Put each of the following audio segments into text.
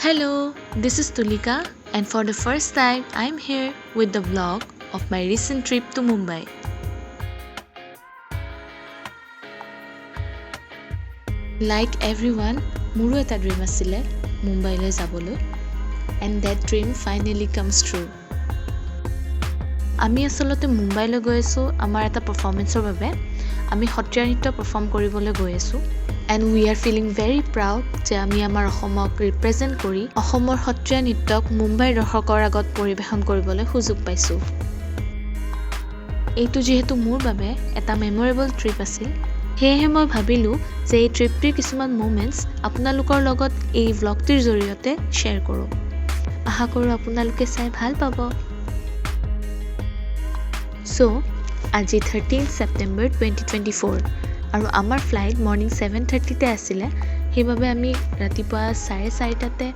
Hello, this is Tulika, and for the first time, I'm here with the vlog of my recent trip to Mumbai. Like everyone, মোৰো এটা dream আছিলে মুম্বাইলৈ যাবলৈ, and that dream finally comes true. আমি আচলতে মুম্বাইলৈ গৈ আছোঁ আমাৰ এটা পাৰফৰ্মেন্সৰ বাবে। আমি সত্ৰীয়া নৃত্য পাৰফৰ্ম কৰিবলৈ গৈ আছোঁ। And we are feeling very proud যে আমি আমাৰ অসমক ৰিপ্ৰেজেণ্ট কৰি অসমৰ সত্ৰীয়া নৃত্যক মুম্বাইৰ দৰ্শকৰ আগত পৰিৱেশন কৰিবলৈ সুযোগ পাইছোঁ। এইটো যিহেতু মোৰ বাবে এটা মেমৰেবল ট্ৰিপ আছিল, সেয়েহে মই ভাবিলোঁ যে এই ট্ৰিপটিৰ কিছুমান মোমেণ্টছ আপোনালোকৰ লগত এই ভ্লগটিৰ জৰিয়তে শ্বেয়াৰ কৰোঁ। আশা কৰোঁ আপোনালোকে চাই ভাল পাব। চ' আজি 13 ছেপ্টেম্বৰ 2024 আৰু আমাৰ ফ্লাইট মৰ্নিং 7:30তে আছিলে, সেইবাবে আমি ৰাতিপুৱা 4:30টাতে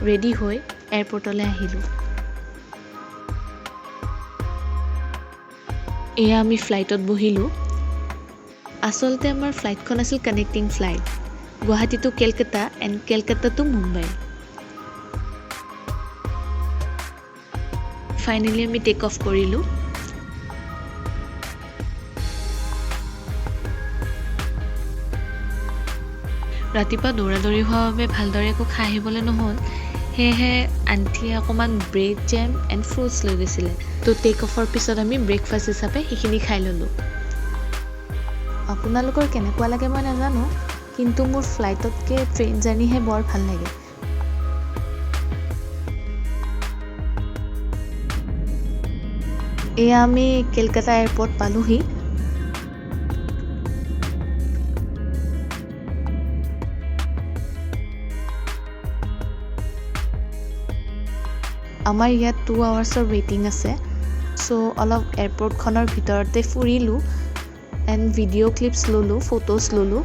ৰেডি হৈ এয়াৰপৰ্টলৈ আহিলোঁ। এয়া আমি ফ্লাইটত বহিলোঁ। আচলতে আমাৰ ফ্লাইটখন আছিল connecting flight, Guwahati to Kolkata and Kolkata to Mumbai. Finally আমি টেক অফ কৰিলোঁ। ৰাতিপুৱা দৌৰাদৌৰি হোৱাৰ বাবে ভালদৰে একো খাই আহিবলৈ নহ'ল, সেয়েহে আণ্টিয়ে অকণমান ব্ৰেড জেম এণ্ড ফ্ৰুটছ লৈ গৈছিলে। তো টেক অফৰ পিছত আমি ব্ৰেকফাষ্ট হিচাপে সেইখিনি খাই ল'লোঁ। আপোনালোকৰ কেনেকুৱা লাগে মই নাজানো, কিন্তু মোৰ ফ্লাইটতকৈ ট্ৰেইন জাৰ্ণিহে বৰ ভাল লাগে। এয়া আমি কেলকাতা এয়াৰপৰ্ট পালোহি। আমাৰ ইয়াত 2 আৱাৰ্ছৰ ৱেইটিং আছে, চ' অলপ এয়াৰপৰ্টখনৰ ভিতৰতে ফুৰিলোঁ এণ্ড ভিডিঅ' ক্লিপছ ল'লোঁ, ফটোজ ল'লোঁ।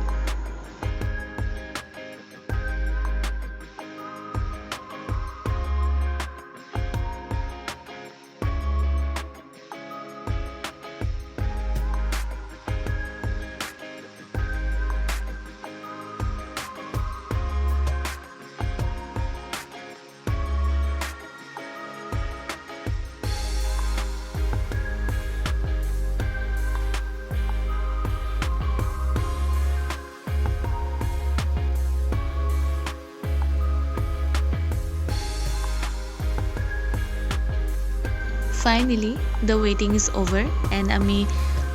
ফাইনেলি দ্য ৱেইটিং ইজ অ'ভাৰ এণ্ড আমি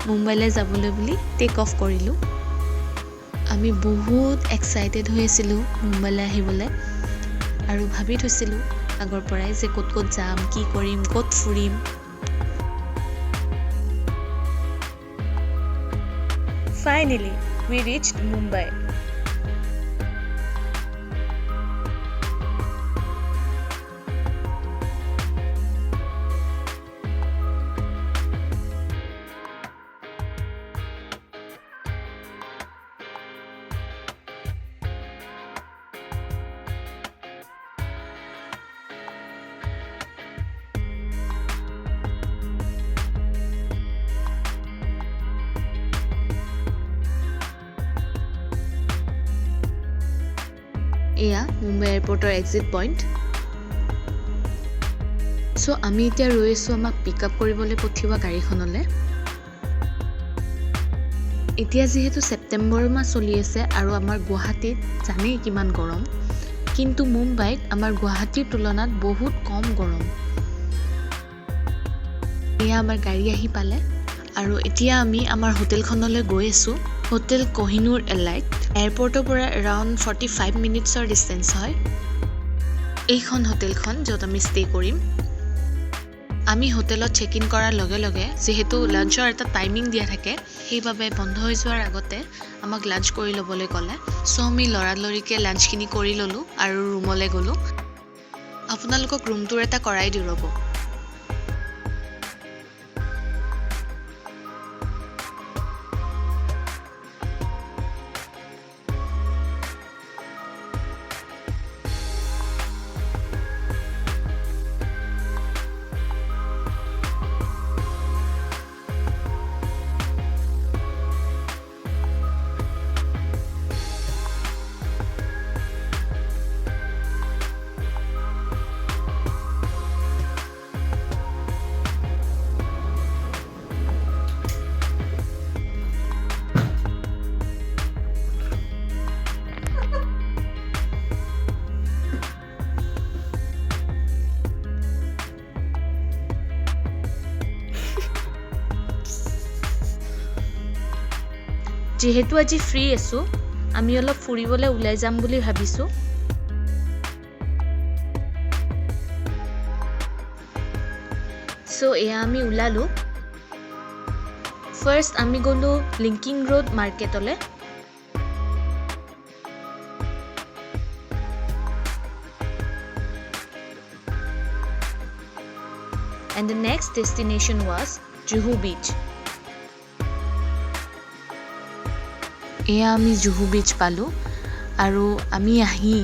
মুম্বাইলৈ যাবলৈ বুলি টেক অফ কৰিলোঁ। আমি বহুত এক্সাইটেড হৈ আছিলোঁ মুম্বাইলৈ আহিবলৈ, আৰু ভাবি থৈছিলোঁ আগৰ পৰাই যে ক'ত ক'ত যাম, কি কৰিম, ক'ত ফুৰিম। ফাইনেলি উই ৰিচ্ড মুম্বাই। এয়া মুম্বাই এয়াৰপৰ্টৰ এক্সিট পইণ্ট। চ' আমি এতিয়া ৰৈ আছোঁ আমাক পিক আপ কৰিবলৈ পঠিওৱা গাড়ীখনলৈ। এতিয়া যিহেতু ছেপ্টেম্বৰ মাহ চলি আছে আৰু আমাৰ গুৱাহাটীত জানেই কিমান গৰম, কিন্তু মুম্বাইত আমাৰ গুৱাহাটীৰ তুলনাত বহুত কম গৰম। এয়া আমাৰ গাড়ী আহি পালে আৰু এতিয়া আমি আমাৰ হোটেলখনলৈ গৈ আছোঁ। হোটেল কহিনুৰ এলাইট এয়াৰপৰ্টৰ পৰা এৰাউণ্ড 45 মিনিটছৰ ডিষ্টেঞ্চ হয়। এইখন হোটেলখন য'ত আমি ষ্টে কৰিম। আমি হোটেলত চেক ইন কৰাৰ লগে লগে যিহেতু লাঞ্চৰ এটা টাইমিং দিয়া থাকে, সেইবাবে বন্ধ হৈ যোৱাৰ আগতে আমাক লাঞ্চ কৰি ল'বলৈ ক'লে। চ' আমি লৰালৰিকৈ লাঞ্চখিনি কৰি ল'লোঁ আৰু ৰুমলৈ গ'লোঁ। আপোনালোকক ৰুমটোৰ এটা কৰাই দিওঁ ৰ'ব। যেহেতু আজি ফ্ৰী আছোঁ আমি অলপ ফুৰিবলৈ ওলাই যাম বুলি ভাবিছোঁ সো এয়া আমি ওলালোঁ ফাৰ্ষ্ট আমি গ'লোঁ লিংকিং ৰোড মাৰ্কেটলৈ and the next destination was Juhu Beach. এয়া আমি জুহু বিচ পালোঁ আৰু আমি আহি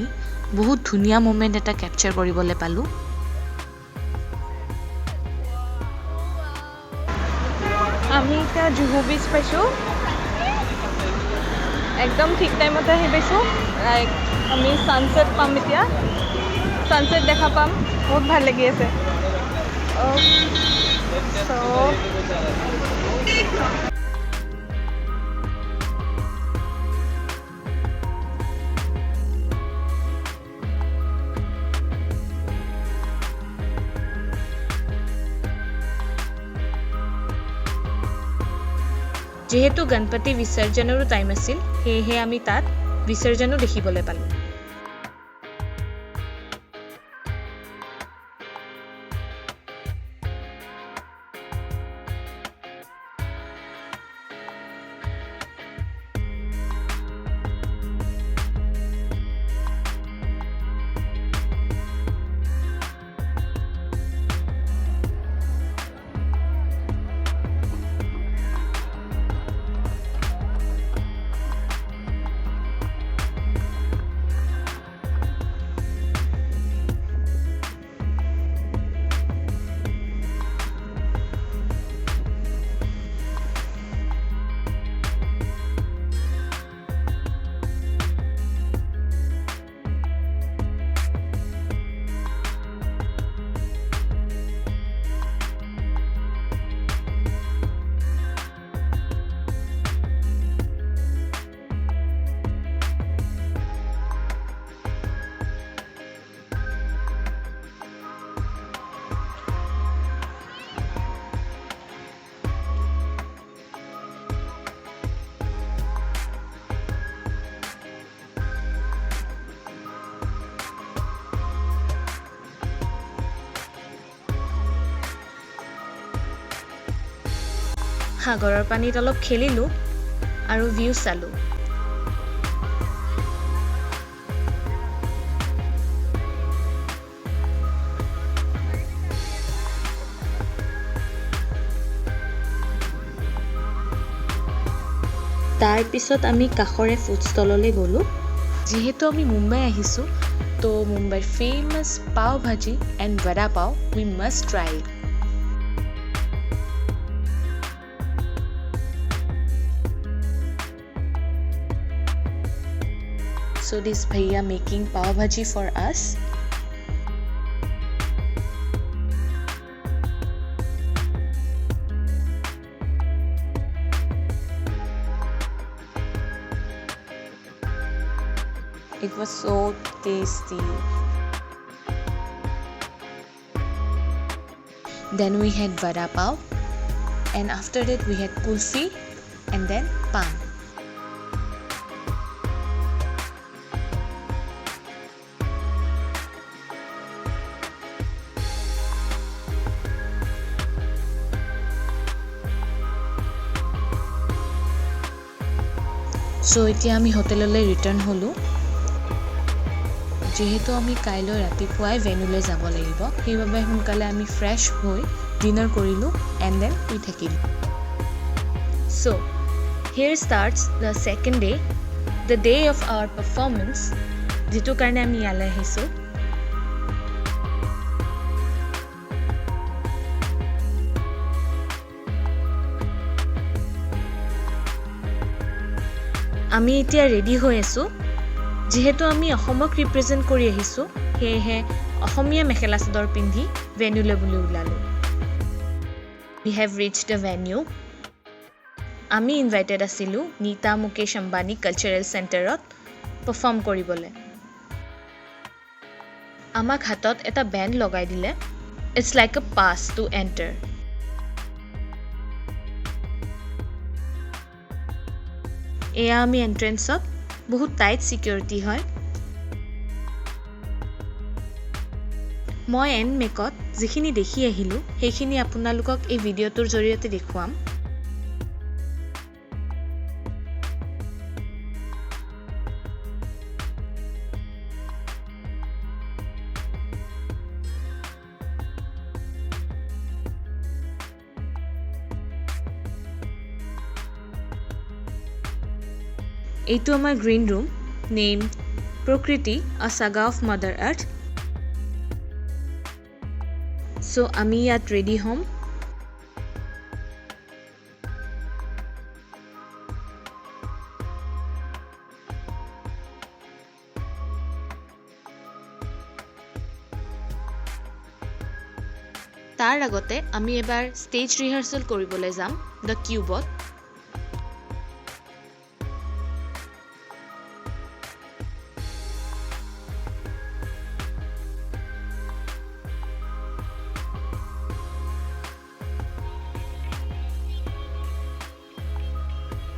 বহুত ধুনীয়া মোমেণ্ট এটা কেপচাৰ কৰিবলৈ পালোঁ আমি এতিয়া জুহু বিচ পাইছোঁ একদম ঠিক টাইমতে আহি পাইছোঁ লাইক আমি ছানছেট পাম এতিয়া ছানছেট দেখা পাম বহুত ভাল লাগি আছে যেহেতু গণপতি বিসৰ্জনৰো টাইম আছিল সেয়েহে আমি তাত বিসৰ্জনো দেখিবলৈ পালোঁ সাগৰৰ পানীত অলপ খেলিলোঁ আৰু ভিউ চালোঁ তাৰ পিছত আমি কাষৰে ফুড ষ্টললৈ গ'লোঁ যেহেতু আমি মুম্বাই আহিছোঁ তো মুম্বাইৰ ফেমাছ পাও ভাজি and vada pav we must try it So this bhaiya making pav bhaji for us. It was so tasty. Then we had vada pav and after that we had kulfi and then pan. So এতিয়া আমি হোটেললৈ return হ'লোঁ যেহেতু আমি কাইলৈ ৰাতিপুৱাই ভেন্যুলৈ যাব লাগিব সেইবাবে সোনকালে আমি ফ্ৰেছ হৈ ডিনাৰ কৰিলোঁ এণ্ড দেন শুই থাকিলোঁ so here starts the second day the day of our performance যিটো কাৰণে আমি ইয়ালৈ আহিছোঁ আমি এতিয়া ৰেডি হৈ আছোঁ যেহেতু আমি অসমক ৰিপ্ৰেজেণ্ট কৰি আহিছোঁ সেয়েহে অসমীয়া মেখেলা চাদৰ পিন্ধি ভেন্যুলৈ বুলি ওলালোঁ We have reached the venue. আমি ইনভাইটেড আছিলোঁ নীতা মুকেশ আম্বানী কালচাৰেল চেণ্টাৰত পাৰফৰ্ম কৰিবলৈ আমাক হাতত এটা বেণ্ড লগাই দিলে It's like a pass to enter. এয়া আমি এন্ট্ৰেন্সত বহুত টাইট সিকিউৰিটি হয় মই এন মেকত যিখিনি দেখি আহিলো সেইখিনি আপোনালোকক এই ভিডিঅ'টোৰ জৰিয়তে দেখুৱাম এইটো আমাৰ গ্ৰীণ ৰুম নেম প্ৰকৃতি আ Saga of mother earth so আমি ইয়াত ৰেডি হ'ম তাৰ আগতে আমি এবাৰ ষ্টেজ ৰিহাৰ্সেল কৰিবলৈ যাম the কিউবত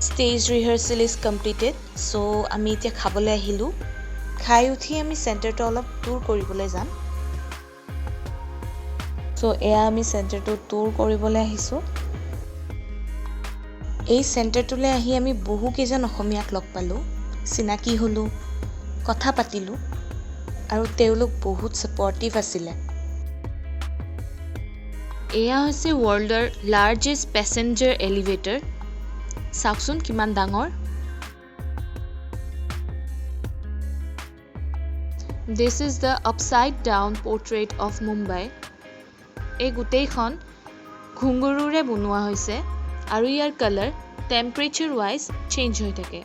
Stage rehearsal is completed. So আমি এতিয়া খাবলৈ আহিলো খাই উঠি আমি চেণ্টাৰটো অলপ টুৰ কৰিবলৈ যাম সো এয়া আমি চেণ্টাৰটো টুৰ কৰিবলৈ আহিছো এই চেণ্টাৰটোলৈ আহি আমি বহু কেইজন অসমীয়াক লগ পালো চিনাকি হলো কথা পাতিলো আৰু তেওঁলোক বহুত সাপোৰ্টিভ আছিলে এয়া হৈছে ৱৰ্ল্ডৰ লাৰ্জেষ্ট পেছেঞ্জাৰ এলিভেটৰ চাওকচোন কিমান ডাঙৰ This is the upside down portrait of Mumbai এই গোটেইখন ঘুংগুৰুৰে বনোৱা হৈছে আৰু ইয়াৰ কালাৰ টেম্পাৰেচাৰ ওয়াইজ চেঞ্জ হৈ থাকে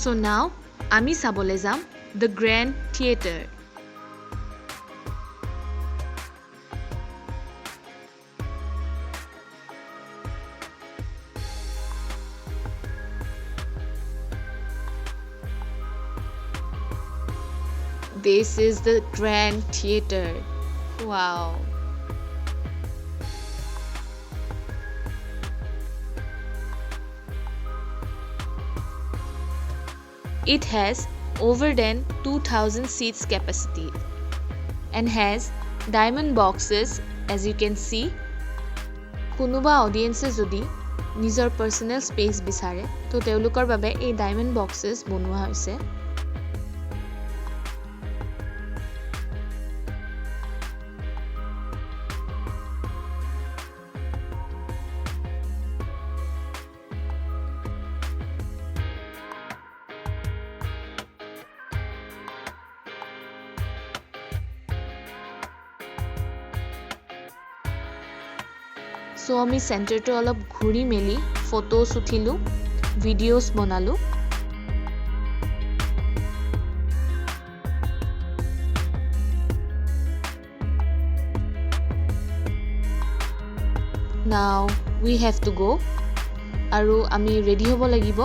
সো নাও আমি চাবলৈ যাম the grand theatre This is the Grand Theatre. Wow. It has over than 2,000 seats capacity and has diamond boxes as you can see. Kunuba audience jodi nijor personal space bisare to teulukor babe ei diamond boxes bonua hoise. So আমি চেণ্টাৰটো অলপ ঘূৰি মেলি photos উঠিলো videos বনালো Now we have to go আৰু আমি ready হ'ব লাগিব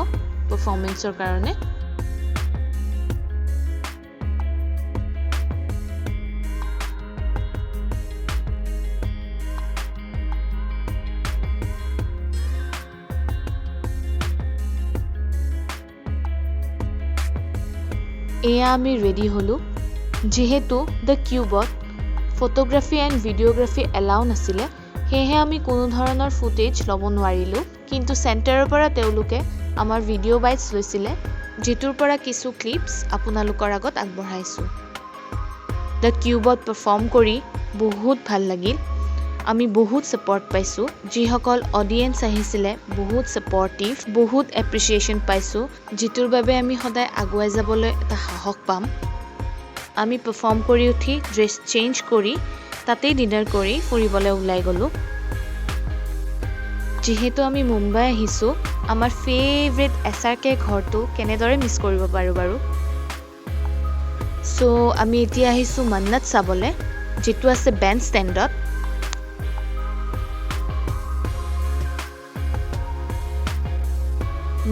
পাৰফৰ্মেন্সৰ কাৰণে এয়া আমি ৰেডি হলো যেহেতু দ্য কিউবত ফটোগ্ৰাফি এণ্ড ভিডিওগ্ৰাফি এলাউ নাছিলে সেয়েহে আমি কোনো ধৰণৰ ফুটেজ ল'ব নোৱাৰিলো কিন্তু চেণ্টাৰৰ পৰা তেওঁলোকে আমাৰ ভিডিও বাইটছ লৈছিলে যেটোৰ পৰা কিছু ক্লিপছ আপোনালোকৰ আগত আগবঢ়াইছো দ্য কিউবত পাৰফৰ্ম কৰি বহুত ভাল লাগিল আমি বহুত সাপোৰ্ট পাইছো যিসকল অডিয়েন্স আহিছিলে বহুত সাপোৰ্টিভ বহুত এপ্ৰিচিয়েচন পাইছো যেটোৰ বাবে আমি সদায় আগুৱাই যাবলৈ এটা সাহস পাম আমি পাৰফৰ্ম কৰি উঠি ড্ৰেছ চেঞ্জ কৰি তাতেই ডিনাৰ কৰি ফুৰিবলৈ ওলাই গলো যেহেতু আমি মুম্বাই আহিছো আমাৰ ফেভাৰিট এছআৰকে ঘৰটো কেনেদৰে মিছ কৰিব পাৰো বাৰু সো আমি এতিয়া আহিছো মন্নত চাবলৈ যেটো আছে বেণ্ড ষ্টেণ্ডত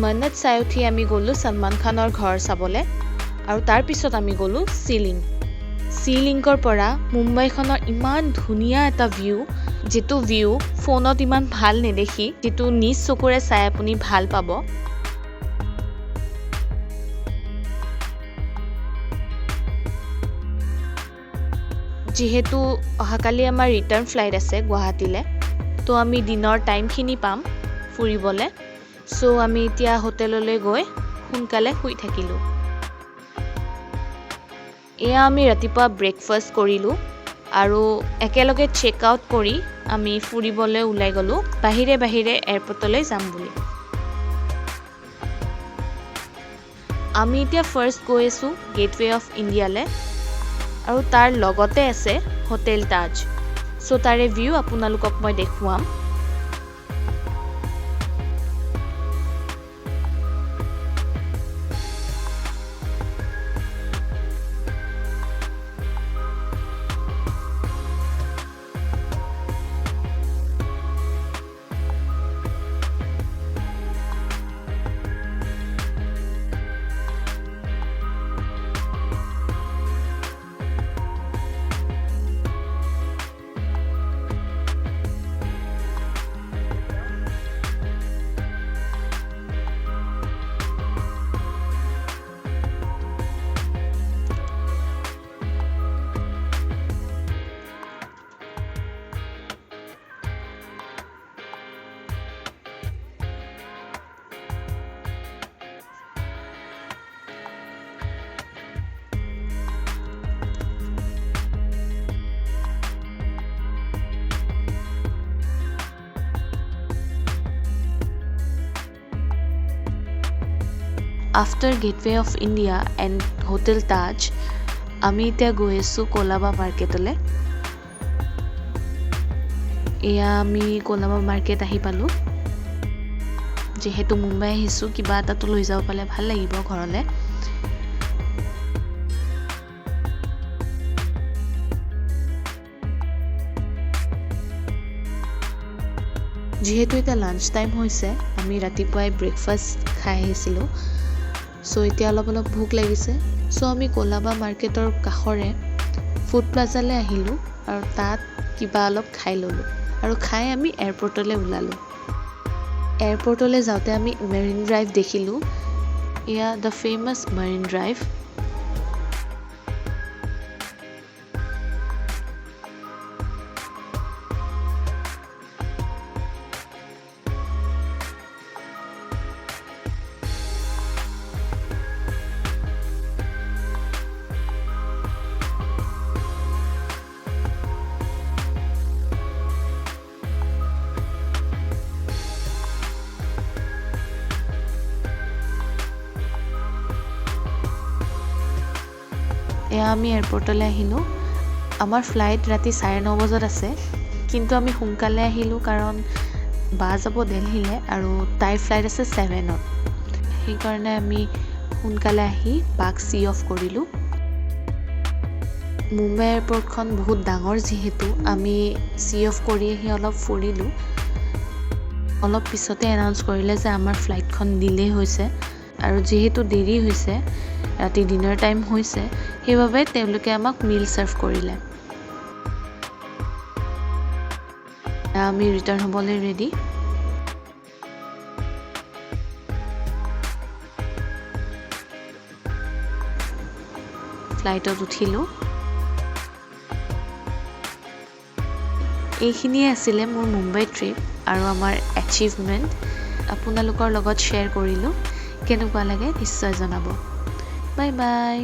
মন্নত চাই উঠি আমি গলো সলমান খানৰ ঘৰ চাবলৈ আৰু তাৰ পিছত আমি গলো সিলিং সিলিংকৰ পৰা মুম্বাইখনৰ ইমান ধুনীয়া এটা ভিউ যেটো ভিউ ফোনত ইমান ভাল নেদেখি যেটো নিজ চকুৰে চাই আপুনি ভাল পাব যেহেতু অহাকালি আমাৰ ৰিটাৰ্ণ ফ্লাইট আছে গুৱাহাটীলৈ তো আমি দিনৰ টাইমখিনি পাম ফুৰিবলৈ সো আমি এতিয়া হোটেললৈ গৈ সোনকালে শুই থাকিলোঁ এয়া আমি ৰাতিপুৱা ব্ৰেকফাষ্ট কৰিলোঁ আৰু একেলগে চেক আউট কৰি আমি ফুৰিবলৈ ওলাই গ'লোঁ বাহিৰে বাহিৰে এয়াৰপৰ্টলৈ যাম বুলি আমি এতিয়া ফাৰ্ষ্ট গৈ আছোঁ গেটৱে অফ ইণ্ডিয়ালৈ আৰু তাৰ লগতে আছে হোটেল তাজ সো তাৰে ভিউ আপোনালোকক মই দেখুৱাম after gateway of India and hotel Taj আমি এতিয়া গৈ আছোঁ কোলাবা মাৰ্কেটলৈ এয়া আমি কোলাবা মাৰ্কেট আহি পালোঁ যিহেতু মুম্বাই আহিছোঁ কিবা এটাতো লৈ যাব পালে ভাল লাগিব ঘৰলৈ যিহেতু এতিয়া লাঞ্চ টাইম হৈছে আমি ৰাতিপুৱাই ব্ৰেকফাষ্ট খাই আহিছিলোঁ সো এতিয়া অলপ ভোক লাগিছে সো আমি কোলাবা মাৰ্কেটৰ কাষৰে ফুড প্লাজালৈ আহিলোঁ আৰু তাত কিবা অলপ খাই ল'লোঁ আৰু খাই আমি এয়াৰপৰ্টলৈ ওলালোঁ এয়াৰপৰ্টলৈ যাওঁতে আমি মেৰিন ড্ৰাইভ দেখিলোঁ এয়া দ্য ফেমাছ মেৰিন ড্ৰাইভ এয়া আমি এয়াৰপৰ্টলৈ আহিলোঁ আমাৰ ফ্লাইট ৰাতি 9:30 বজাত আছে কিন্তু আমি সোনকালে আহিলোঁ কাৰণ বা যাব দিল্লীলৈ আৰু তাইৰ ফ্লাইট আছে 7ত সেইকাৰণে আমি সোনকালে আহি বাক চি অফ কৰিলোঁ মুম্বাই এয়াৰপৰ্টখন বহুত ডাঙৰ যিহেতু আমি চি অফ কৰি আহি অলপ ফুৰিলোঁ অলপ পিছতে এনাউন্স কৰিলে যে আমাৰ ফ্লাইটখন ডিলে হৈছে আৰু যিহেতু দেৰি হৈছে ৰাতি ডিনাৰ টাইম হৈছে সেইবাবে তেওঁলোকে আমাক মিল সাৰ্ভ কৰিলে আমি ৰিটাৰ্ণ হ'বলৈ ৰেডি ফ্লাইটত উঠিলোঁ এইখিনিয়ে আছিলে মোৰ মুম্বাই ট্ৰিপ আৰু আমাৰ এচিভমেণ্ট আপোনালোকৰ লগত শ্বেয়াৰ কৰিলোঁ কেনেকুৱা লাগে নিশ্চয় জনাব বাই বাই